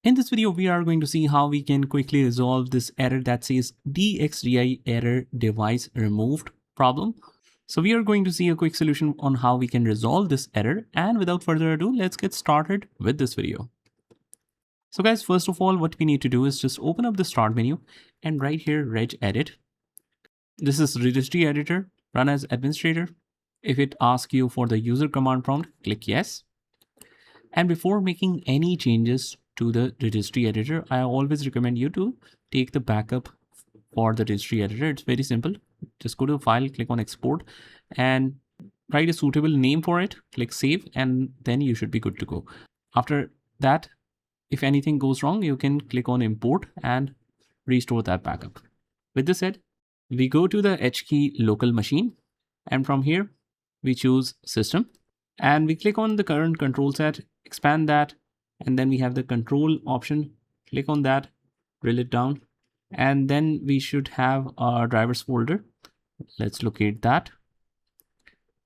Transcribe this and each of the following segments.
In this video, we are going to see how we can quickly resolve this error that says DXGI Error Device Removed problem. So we are going to see a quick solution on how we can resolve this error. And without further ado, let's get started with this video. So guys, first of all, what we need to do is just open up the start menu and right here, regedit. This is registry editor, run as administrator. If it asks you for the user command prompt, click yes. And before making any changes to the registry editor, I always recommend you to take the backup for the registry editor. It's very simple. Just go to file, click on export and write a suitable name for it, click save, and then you should be good to go. After that, if anything goes wrong, you can click on import and restore that backup. With this said, we go to the H key local machine, and from here we choose system and we click on the current control set, expand that, and then we have the control option. Click on that, drill it down, and then we should have our drivers folder. Let's locate that.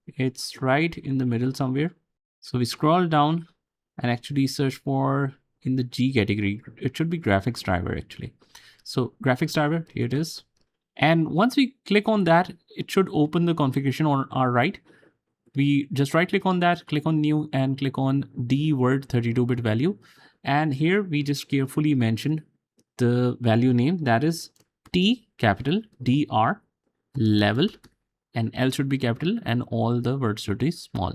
It's right in the middle somewhere. So we scroll down and actually search for in the G category. It should be graphics driver actually. So graphics driver, here it is. And once we click on that, it should open the configuration on our right. We just right click on that, click on new and click on D word 32-bit value. And here we just carefully mention the value name, that is T capital DR level, and L should be capital and all the words should be small.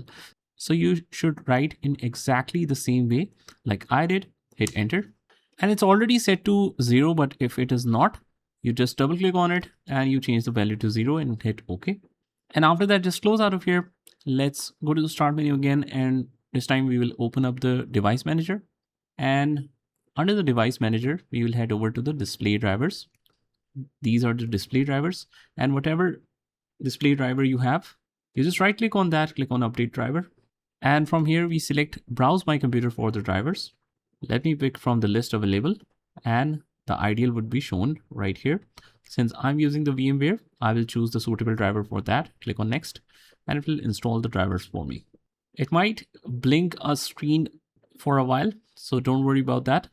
So you should write in exactly the same way like I did, hit enter. And it's already set to 0, but if it is not, you just double click on it and you change the value to 0 and hit OK. And after that, just close out of here. Let's go to the start menu again, and this time we will open up the device manager, and under the device manager we will head over to the display drivers. These are the display drivers, and whatever display driver you have, you just right click on that, click on update driver, and from here we select browse my computer for the drivers. Let me pick from the list available, and the ideal would be shown right here. Since I'm using the VMware, I will choose the suitable driver for that. Click on next and it will install the drivers for me. It might blink a screen for a while, so don't worry about that.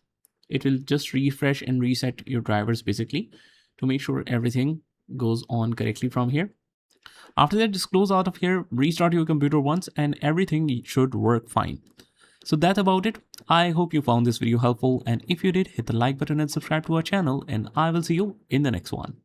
It will just refresh and reset your drivers basically to make sure everything goes on correctly from here. After that, just close out of here, restart your computer once and everything should work fine. So that's about it. I hope you found this video helpful, and if you did, hit the like button and subscribe to our channel, and I will see you in the next one.